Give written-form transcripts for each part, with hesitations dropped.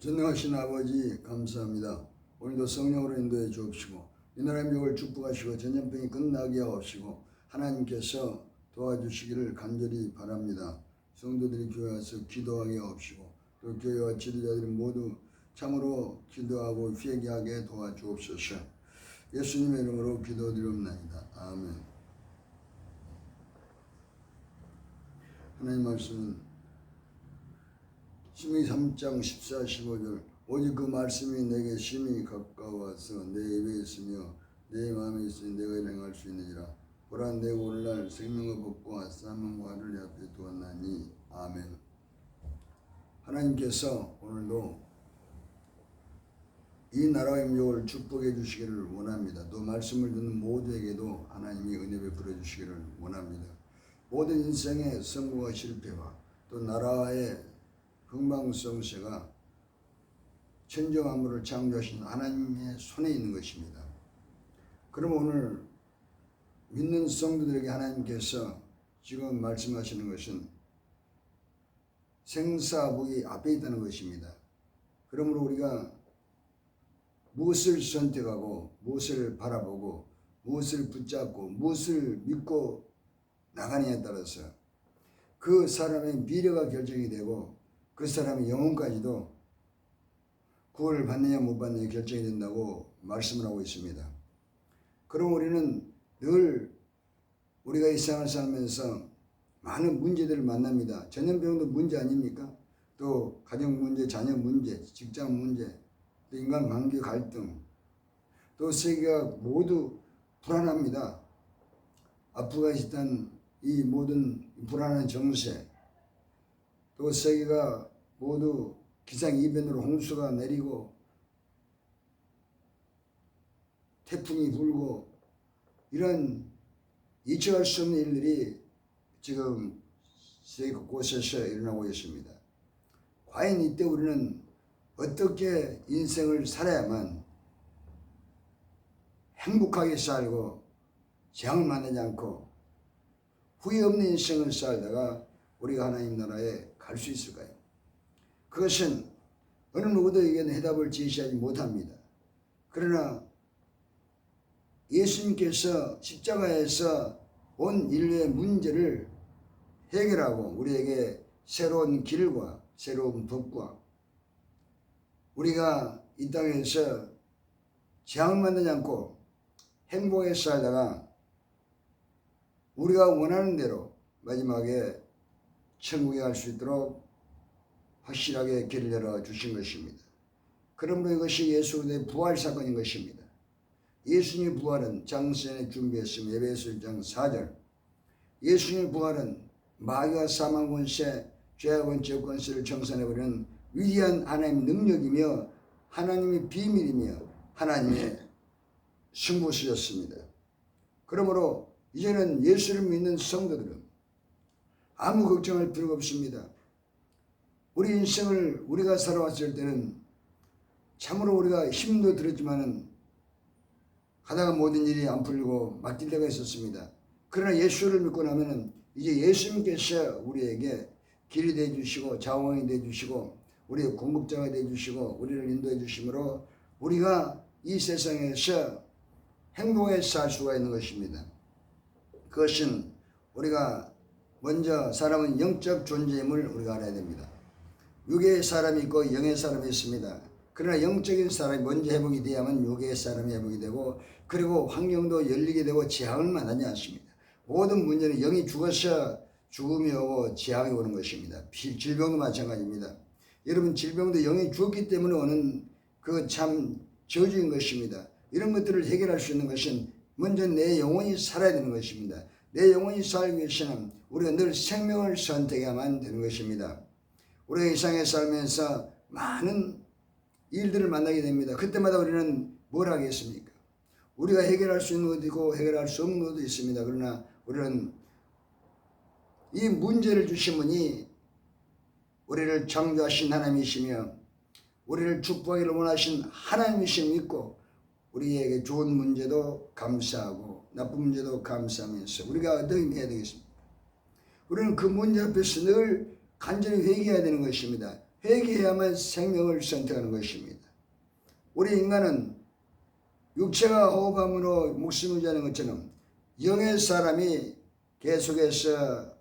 전능하신 아버지 감사합니다. 오늘도 성령으로 인도해 주옵시고 이 나라의 명을 축복하시고 전염병이 끝나게 하옵시고 하나님께서 도와주시기를 간절히 바랍니다. 성도들이 교회 와서 기도하게 하옵시고 또 교회와 지도자들이 모두 참으로 기도하고 회개하게 도와주옵소서. 예수님의 이름으로 기도드리옵나이다. 아멘. 하나님 말씀은 신명기 3장 14, 15절 오직 그 말씀이 내게 심히 가까워서 내 입에 있으며 내 마음에 있으니 내가 행할 수 있느니라. 보라 내가 오늘날 생명의 법과 사명과 하늘 앞에 두었나니. 아멘. 하나님께서 오늘도 이 나라의 민족을 축복해 주시기를 원합니다. 또 말씀을 듣는 모두에게도 하나님이 은혜 베풀어 주시기를 원합니다. 모든 인생의 성공과 실패와 또 나라의 흥망성쇠가 천지 만물을 창조하신 하나님의 손에 있는 것입니다. 그럼 오늘 믿는 성도들에게 하나님께서 지금 말씀하시는 것은 생사복이 앞에 있다는 것입니다. 그러므로 우리가 무엇을 선택하고 무엇을 바라보고 무엇을 붙잡고 무엇을 믿고 나가느냐에 따라서 그 사람의 미래가 결정이 되고 그 사람의 영혼까지도 구원을 받느냐 못 받느냐 결정이 된다고 말씀을 하고 있습니다. 그럼 우리는 늘 우리가 이 세상을 살면서 많은 문제들을 만납니다. 전염병도 문제 아닙니까? 또 가정 문제, 자녀 문제, 직장 문제, 또 인간관계 갈등, 또 세계가 모두 불안합니다. 아프가니스탄 이 모든 불안한 정세, 또 세계가 모두 기상이변으로 홍수가 내리고 태풍이 불고 이런 예측할 수 없는 일들이 지금 세계 곳곳에서 일어나고 있습니다. 과연 이때 우리는 어떻게 인생을 살아야만 행복하게 살고 재앙을 만나지 않고 후회 없는 인생을 살다가 우리가 하나님 나라에 갈 수 있을까요? 그것은 어느 누구도에게는 해답을 제시하지 못합니다. 그러나 예수님께서 십자가에서 온 인류의 문제를 해결하고 우리에게 새로운 길과 새로운 법과 우리가 이 땅에서 재앙을 만나지 않고 행복하게 살다가 우리가 원하는 대로 마지막에 천국에 갈 수 있도록 확실하게 길을 열어주신 것입니다. 그러므로 이것이 예수 그리스도의 부활 사건인 것입니다. 예수님의 부활은 장세전에 준비했으며 에베소 1장 4절 예수님의 부활은 마귀와 사망 권세, 죄와 권세, 권세를 청산해버리는 위대한 하나님의 능력이며 하나님의 비밀이며 하나님의 승부수였습니다. 그러므로 이제는 예수를 믿는 성도들은 아무 걱정할 필요가 없습니다. 우리 인생을 우리가 살아왔을 때는 참으로 우리가 힘도 들었지만은 하다가 모든 일이 안 풀리고 막힐 때가 있었습니다. 그러나 예수를 믿고 나면은 이제 예수님께서 우리에게 길이 되어 주시고 자원이 되어 주시고 우리의 공급자가 되어 주시고 우리를 인도해 주심으로 우리가 이 세상에서 행복하게 살 수가 있는 것입니다. 그것은 우리가 먼저 사람은 영적 존재임을 우리가 알아야 됩니다. 육의 사람이 있고 영의 사람이 있습니다. 그러나 영적인 사람이 먼저 회복이 돼야만 육의 사람이 회복이 되고 그리고 환경도 열리게 되고 재앙을 만나지 않습니다. 모든 문제는 영이 죽어서 죽음이 오고 재앙이 오는 것입니다. 질병도 마찬가지입니다. 여러분 질병도 영이 죽었기 때문에 오는 그 참 저주인 것입니다. 이런 것들을 해결할 수 있는 것은 먼저 내 영혼이 살아야 되는 것입니다. 내 영혼이 살기 위해서는 우리가 늘 생명을 선택해야만 되는 것입니다. 우리가 이 세상에 살면서 많은 일들을 만나게 됩니다. 그때마다 우리는 뭘 하겠습니까? 우리가 해결할 수 있는 것도 있고 해결할 수 없는 것도 있습니다. 그러나 우리는 이 문제를 주신 분이 우리를 창조하신 하나님이시며 우리를 축복하기를 원하신 하나님이심을 믿고 우리에게 좋은 문제도 감사하고 나쁜 문제도 감사하면서 우리가 어떻게 해야 되겠습니까? 우리는 그 문제 앞에서 늘 간절히 회개해야 되는 것입니다. 회개해야만 생명을 선택하는 것입니다. 우리 인간은 육체가 호흡함으로 목숨을 유지하는 것처럼 영의 사람이 계속해서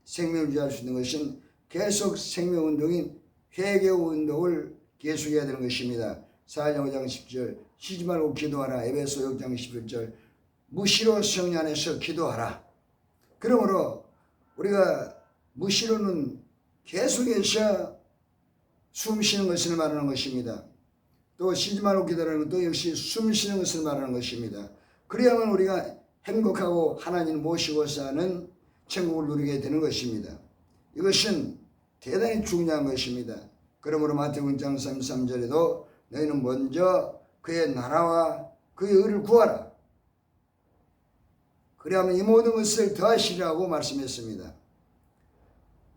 생명을 유지할 수 있는 것은 계속 생명운동인 회개운동을 계속해야 되는 것입니다. 사도행전 5장 10절 쉬지 말고 기도하라. 에베소 6장 11절 무시로 성령 안에서 기도하라. 그러므로 우리가 무시로는 계속해서 숨 쉬는 것을 말하는 것입니다. 또 쉬지 말고 기도하는 것도 역시 숨 쉬는 것을 말하는 것입니다. 그래야만 우리가 행복하고 하나님을 모시고 사는 천국을 누리게 되는 것입니다. 이것은 대단히 중요한 것입니다. 그러므로 마태복음 6장 33절에도 너희는 먼저 그의 나라와 그의 의를 구하라. 그래야만 이 모든 것을 더하시리라고 말씀했습니다.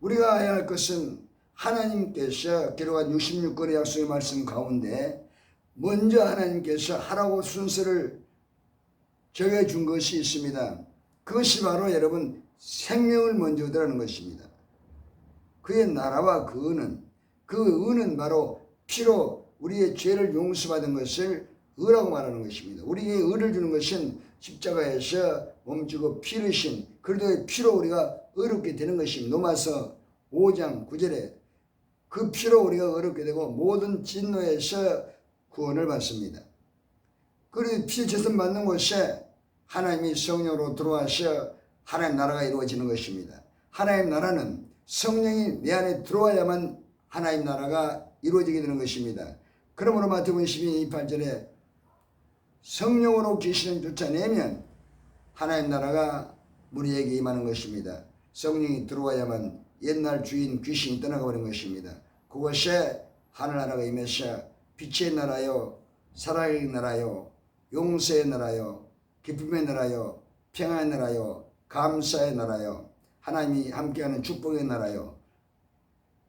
우리가 해야 할 것은 하나님께서 기록한 66권의 약속의 말씀 가운데 먼저 하나님께서 하라고 순서를 정해준 것이 있습니다. 그것이 바로 여러분 생명을 먼저 얻으라는 것입니다. 그의 나라와 그 의는 바로 피로 우리의 죄를 용서받은 것을 의라고 말하는 것입니다. 우리에게 의를 주는 것은 십자가에서 몸주고 피 흘리신 그리스도의 피로 우리가 의롭게 되는 것입니다. 로마서 5장 9절에 그 피로 우리가 의롭게 되고 모든 진노에서 구원을 받습니다. 그리고 피 제선 받는 곳에 하나님이 성령으로 들어와서 하나님 나라가 이루어지는 것입니다. 하나님 나라는 성령이 내 안에 들어와야만 하나님 나라가 이루어지게 되는 것입니다. 그러므로 마태복음 12장 28절에 성령으로 계시는 쫓아내면 하나님 나라가 우리에게 임하는 것입니다. 성령이 들어와야만 옛날 주인 귀신이 떠나가 버린 것입니다. 그것에 하늘나라가 임해서 빛의 나라요, 사랑의 나라요, 용서의 나라요, 기쁨의 나라요, 평안의 나라요, 감사의 나라요, 하나님이 함께하는 축복의 나라요.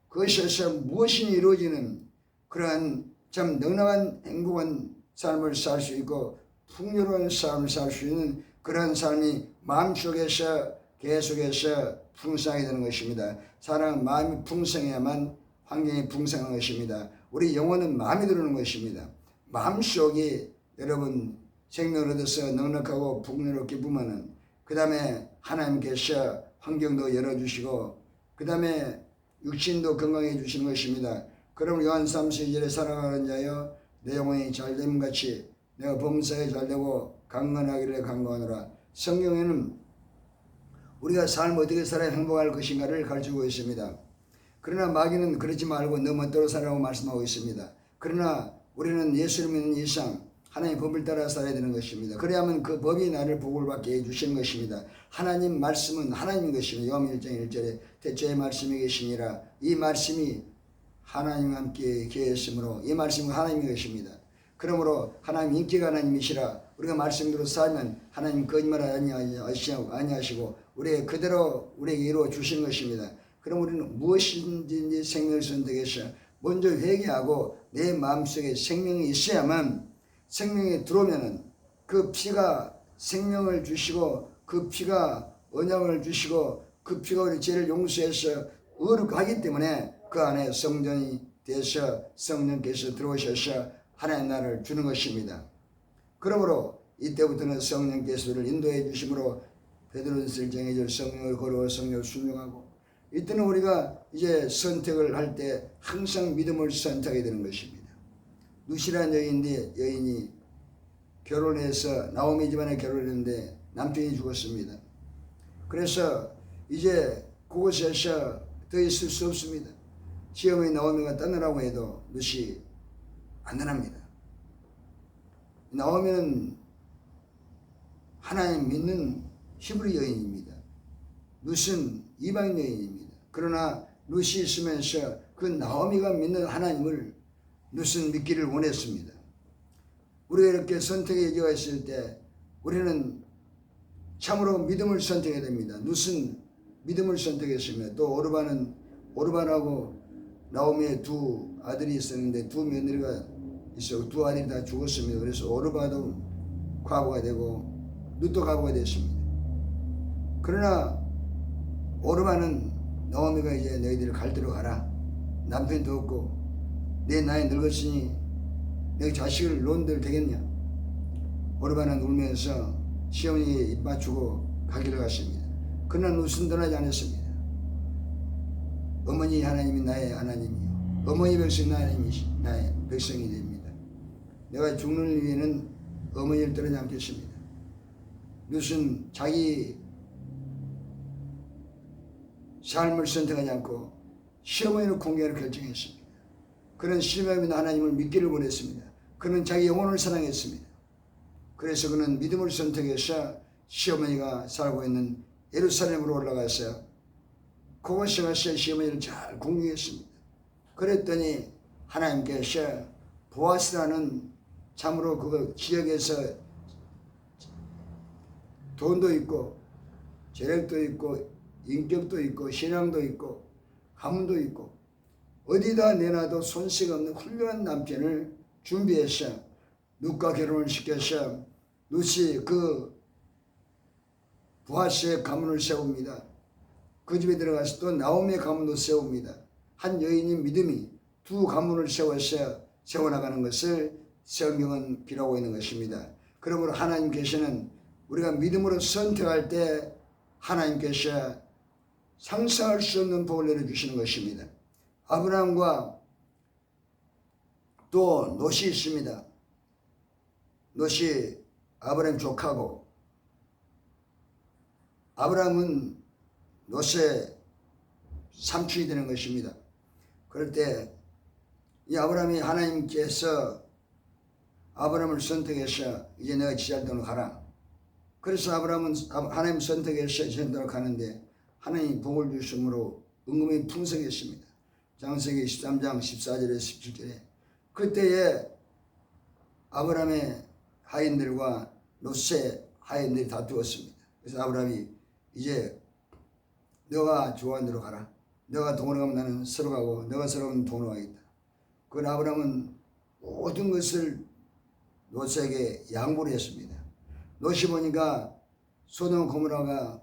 그것에서 무엇이 이루어지는 그러한 참 넉넉한 행복한 삶을 살 수 있고 풍요로운 삶을 살 수 있는 그런 삶이 마음속에서 계속해서 풍성하게 되는 것입니다. 사람은 마음이 풍성해야만 환경이 풍성한 것입니다. 우리 영혼은 마음이 들어오는 것입니다. 마음속이 여러분 생명을 얻어서 넉넉하고 풍요롭고 기쁘면은 그 다음에 하나님께서 환경도 열어주시고 그 다음에 육신도 건강해 주시는 것입니다. 그럼 요한 3:2절에 사랑하는 자여 내 영혼이 잘됨 같이 내가 범사에 잘되고 강건하기를 강건하노라. 성경에는 우리가 삶을 어떻게 살아야 행복할 것인가를 가르치고 있습니다. 그러나 마귀는 그러지 말고 너 멋대로 살아라고 말씀하고 있습니다. 그러나 우리는 예수를 믿는 이상 하나님의 법을 따라 살아야 되는 것입니다. 그래야만 그 법이 나를 복을 받게 해주시는 것입니다. 하나님 말씀은 하나님인 것입니다. 요한 1장 1절에 태초에 말씀이 계시니라. 이 말씀이 하나님과 함께 계셨으므로 이 말씀은 하나님인 것입니다. 그러므로 하나님 인기가 하나님이시라. 우리가 말씀대로 살면 하나님 거짓말 아니하시고 우리의 그대로 우리에게 이루어 주신 것입니다. 그럼 우리는 무엇인지 생명을 선택해서 먼저 회개하고 내 마음속에 생명이 있어야만 생명이 들어오면은 그 피가 생명을 주시고 그 피가 언약을 주시고 그 피가 우리 죄를 용서해서 의롭게 하기 때문에 그 안에 성전이 돼서 성령께서 들어오셔서 하나님 나라를 주는 것입니다. 그러므로 이때부터는 성령께서 우리를 인도해 주심으로 베드로전서를 정해줄 성령을 걸어 성령을 순종하고 이때는 우리가 이제 선택을 할 때 항상 믿음을 선택하게 되는 것입니다. 루시라는 여인이 결혼해서 나오미 집안에 결혼했는데 남편이 죽었습니다. 그래서 이제 그곳에서 더 있을 수 없습니다. 시어머니 나오미가 떠나라고 해도 루시 안 떠납니다. 나오미는 하나님 믿는 히브리 여인입니다. 룻은 이방 여인입니다. 그러나 룻이 있으면서 그 나오미가 믿는 하나님을 룻은 믿기를 원했습니다. 우리가 이렇게 선택의 여지가 있을 때 우리는 참으로 믿음을 선택해야 됩니다. 룻은 믿음을 선택했습니다. 또 오르반하고 나오미의 두 아들이 있었는데 두 며느리가 있었고 두 아들이 다 죽었습니다. 그래서 오르반도 과부가 되고 룻도 과부가 됐습니다. 그러나 오르반은 나오미가 이제 너희들 갈 데로 가라. 남편도 없고 내 나이 늙었으니 내 자식을 놓은들 되겠냐. 오르반은 울면서 시어머니에 입 맞추고 가기를 갔습니다. 그는 웃음 떠나지 않았습니다. 어머니 하나님이 나의 하나님이요 어머니 백성이 나의 백성이 됩니다. 내가 죽는 위에는 어머니를 떠나지 않겠습니다. 룻은 자기 삶을 선택하지 않고 시어머니를 공개하기로 결정했습니다. 그는 시어머니 하나님을 믿기를 원했습니다. 그는 자기 영혼을 사랑했습니다. 그래서 그는 믿음을 선택해서 시어머니가 살고 있는 예루살렘으로 올라가서 그곳에 가서 시어머니를 잘 공경했습니다. 그랬더니 하나님께서 보아스라는 참으로 그 지역에서 돈도 있고 재력도 있고 인격도 있고 신앙도 있고 가문도 있고 어디다 내놔도 손색 없는 훌륭한 남편을 준비해서 룻과 결혼을 시켜서 룻이 그 보아스의 가문을 세웁니다. 그 집에 들어가서 또 나오미의 가문도 세웁니다. 한 여인이 믿음이 두 가문을 세워나가는 것을 성경은 기록하고 있는 것입니다. 그러므로 하나님께서는 우리가 믿음으로 선택할 때 하나님께서 상상할 수 없는 복을 내려주시는 것입니다. 아브라함과 또 롯이 있습니다. 롯이 아브라함 조카고 아브라함은 롯의 삼촌이 되는 것입니다. 그럴 때 이 아브라함이 하나님께서 아브라함을 선택해서 이제 내가 지할 돈을 가라. 그래서 아브라함은 하나님 선택해서 지할 돈을 가는데 하나님이 복을 주심으로 은금이 풍성했습니다. 창세기 13장 14절에 17절에 그때에 아브라함의 하인들과 롯의 하인들이 다투었습니다. 그래서 아브라함이 이제 너가 좋아하는 대로 가라. 너가 동으로 가면 나는 서로 가고 너가 서로 가면 동으로 가겠다. 그 아브라함은 모든 것을 롯에게 양보를 했습니다. 롯이 보니까 소돔 고모라가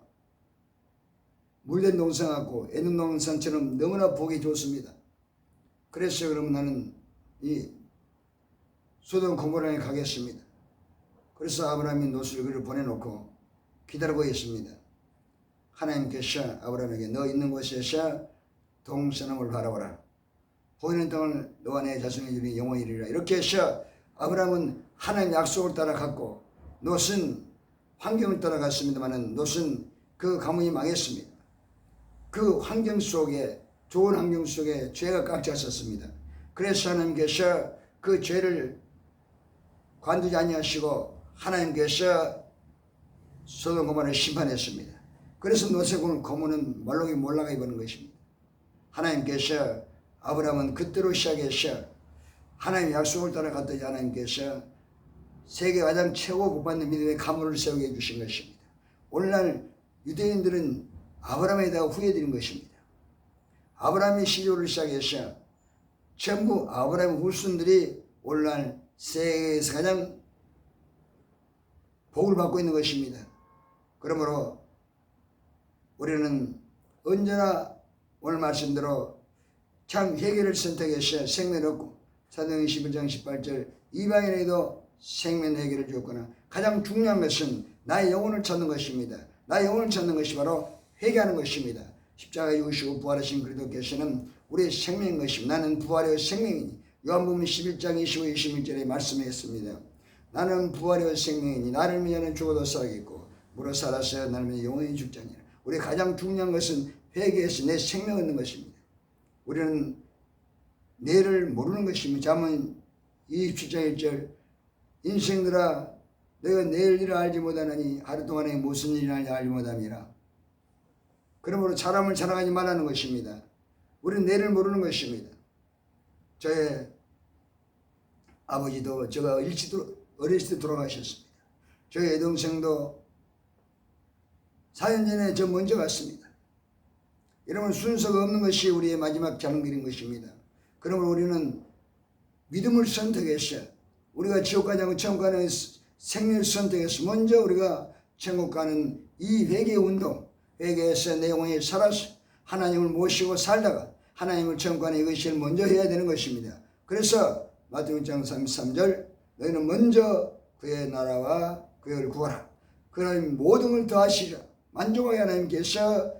물된 동산 같고 에덴 동산처럼 너무나 보기 좋습니다. 그래서 그러면 나는 이 소돔 고모라에 가겠습니다. 그래서 아브라함이 롯을 그를 보내놓고 기다리고 있습니다. 하나님께서 아브라함에게 너 있는 곳에서 동서남을 바라보라. 보이는 땅을 너와 내 자손에게 주니 영원히 이르리라. 이렇게 해서 아브라함은 하나님 약속을 따라갔고 롯은 환경을 따라갔습니다만 롯은 그 가문이 망했습니다. 그 환경 속에 좋은 환경 속에 죄가 꽉 찼었습니다. 그래서 하나님께서 그 죄를 관두지 아니하시고 하나님께서 소돔 고모라를 심판했습니다. 그래서 롯의 고모는 말록이 몰락가 입은 것입니다. 하나님께서 아브라함은 그때로 시작해서 하나님 약속을 따라갔더니 하나님께서 세계 가장 최고 복받는 믿음의 가문을 세우게 해주신 것입니다. 오늘날 유대인들은 아브라함에 대하여 후회드린 것입니다. 아브라함의 시조를 시작해서 전부 아브라함의 후손들이 오늘날 세계에서 가장 복을 받고 있는 것입니다. 그러므로 우리는 언제나 오늘 말씀대로 참 회개를 선택해서 생명을 얻고 사도행전 11장 18절 이방인에게도 생명 회개를 주었거나 가장 중요한 것은 나의 영혼을 찾는 것입니다. 나의 영혼을 찾는 것이 바로 회개하는 것입니다. 십자가에 죽으시고 부활하신 그리스도께서는 우리의 생명인 것입니다. 나는 부활의 생명이니 요한복음 11장 25, 26절에 말씀했습니다. 나는 부활의 생명이니 나를 위하여는 죽어도 살아겠고 물어 살아서 나를 위하여 영원히 죽자니라. 우리 가장 중요한 것은 회개해서 내 생명을 얻는 것입니다. 우리는 내일을 모르는 것입니다. 잠언 27장 1절 인생들아 내가 내일 일을 알지 못하느니 하루 동안에 무슨 일이 날지 알지 못함이라. 그러므로 사람을 자랑하지 말라는 것입니다. 우리는 내일을 모르는 것입니다. 저의 아버지도 제가 어렸을 때 돌아가셨습니다. 저희 여동생도 4년 전에 저 먼저 갔습니다. 여러분 순서가 없는 것이 우리의 마지막 장길인 것입니다. 그러므로 우리는 믿음을 선택해서 우리가 지옥 가지 않고 천국 가는 생명을 선택해서 먼저 우리가 천국 가는 이 회개 운동, 회개에서 내 영혼이 살아서 하나님을 모시고 살다가 하나님을 천국하는 이것을 먼저 해야 되는 것입니다. 그래서 마태복음 6장 33절 너희는 먼저 그의 나라와 그의 의를 구하라. 그러면 모든 걸 더하시리라. 만족하게 하나님께서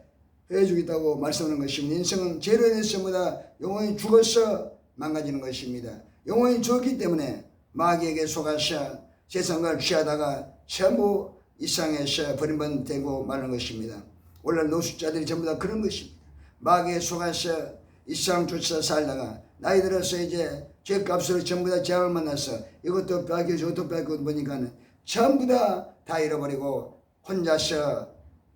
해주겠다고 말씀하는 것입니다. 인생은 죄로 인해서보다 영원히 죽어서 망가지는 것입니다. 영원히 죽었기 때문에 마귀에게 속아서 세상을 취하다가 전부 이 세상에서 버림받되고 마는 것입니다. 오늘날 노숙자들이 전부 다 그런 것입니다. 마귀에 속아서 이 세상 쫓아 살다가 나이 들어서 이제 죄값으로 전부 다 재앙을 만나서 이것도 뺏기고 저것도 뺏기고 보니까는 전부 다 잃어버리고 혼자서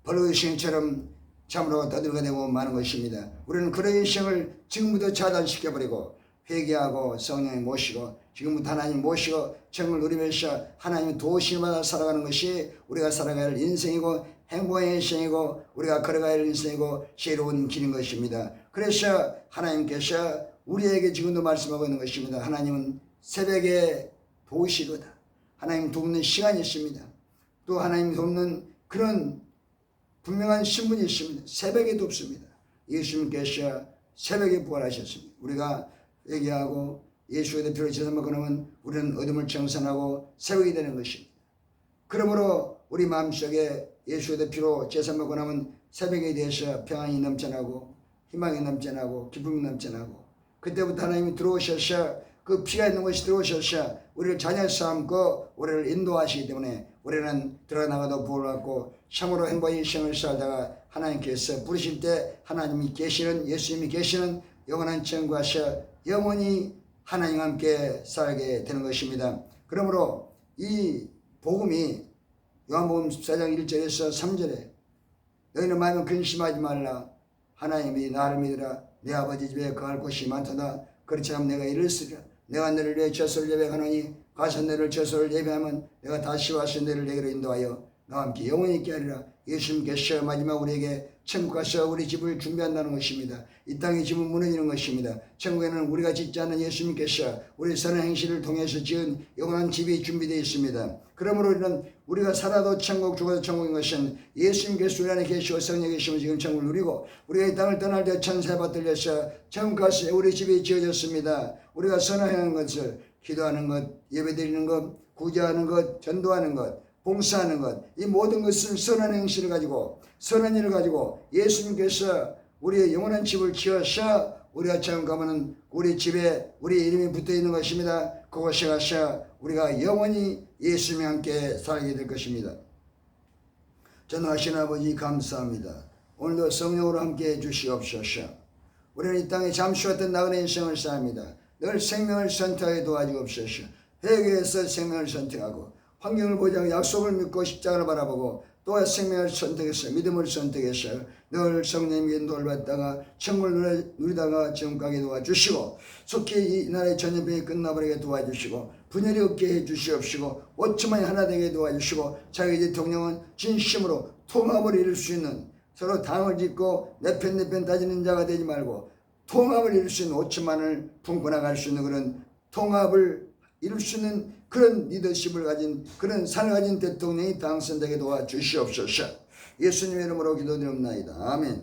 벌거벗은처럼 참으로 떠들게 되고 마는 것입니다. 우리는 그런 인생을 지금부터 차단시켜버리고 회개하고 성령님 모시고 지금부터 하나님 모시고 정을 누리면서 하나님 도우심마다 살아가는 것이 우리가 살아가야 할 인생이고 행복의 인생이고 우리가 걸어가야 할 인생이고 새로운 길인 것입니다. 그래서 하나님께서 우리에게 지금도 말씀하고 있는 것입니다. 하나님은 새벽에 도우시거다. 하나님 돕는 시간이 있습니다. 또 하나님 돕는 그런 분명한 신분이 있습니다. 새벽에 돕습니다. 예수님께서 새벽에 부활하셨습니다. 우리가 얘기하고 예수의 대표로 제사먹고 나면 우리는 어둠을 청산하고 새벽이 되는 것입니다. 그러므로 우리 마음속에 예수의 대표로 제사먹고 나면 새벽에 대해서 평안이 넘쳐나고 희망이 넘쳐나고 기쁨이 넘쳐나고 그때부터 하나님이 들어오셔서 그 피가 있는 것이 들어오셔서 우리를 자녀 삼고 우리를 인도하시기 때문에 우리는 들어나가도 부활받고 참으로 행복한 인생을 살다가 하나님께서 부르실 때 하나님이 계시는 예수님이 계시는 영원한 천국에서 영원히 하나님과 함께 살게 되는 것입니다. 그러므로 이 복음이 요한복음 14장 1절에서 3절에 너희는 마음에 근심하지 말라. 하나님이 나를 믿으라. 내 아버지 집에 거할 곳이 많도다. 그렇지 않으면 내가 이르시리라. 내가 너를 위해 저소를 예배하노니 가서 너를 저소를 예배하면 내가 다시 와서 너를 내게로 인도하여 나와 함께 영원히 있게 하리라. 예수님께서 마지막 우리에게 천국 가서 우리 집을 준비한다는 것입니다. 이 땅의 집은 무너지는 것입니다. 천국에는 우리가 짓지 않는 예수님께서 우리 선한 행실을 통해서 지은 영원한 집이 준비되어 있습니다. 그러므로 우리는 우리가 살아도 천국 죽어도 천국인 것은 예수님께서 우리 안에 계시고 성령에 계시면 지금 천국을 누리고 우리가 이 땅을 떠날 때 천사에 받들려서 천국 가서 우리 집이 지어졌습니다. 우리가 선한 것을 기도하는 것, 예배드리는 것, 구제하는 것, 전도하는 것, 봉사하는 것, 이 모든 것은 선한 행실을 가지고 선한 일을 가지고 예수님께서 우리의 영원한 집을 지어서 우리가 처음 가면은 우리 집에 우리 이름이 붙어 있는 것입니다. 그곳에 가서 우리가 영원히 예수님과 함께 살게 될 것입니다. 전능하신 아버지 감사합니다. 오늘도 성령으로 함께 해 주시옵소서. 우리는 이 땅에 잠시 왔던 나그네 인생을 삽니다. 늘 생명을 선택하게 도와주옵소서. 회개해서 생명을 선택하고 환경을 보지 약속을 믿고 십자가를 바라보고 또 생명을 선택해서 믿음을 선택해서 늘 성령님의 인도를 받다가 천국을 누리다가 지금 가게 도와주시고 속히 이 나라의 전염병이 끝나버리게 도와주시고 분열이 없게 해주시옵시고 오천만이 하나 되게 도와주시고 자기 대통령은 진심으로 통합을 이룰 수 있는 서로 당을 짓고 내 편 따지는 자가 되지 말고 통합을 이룰 수 있는 5천만을 품고 나갈 수 있는 그런 통합을 이룰 수 있는 그런 리더십을 가진 그런 산을 가진 대통령이 당선되게 도와주시옵소서. 예수님의 이름으로 기도드립니다. 아멘.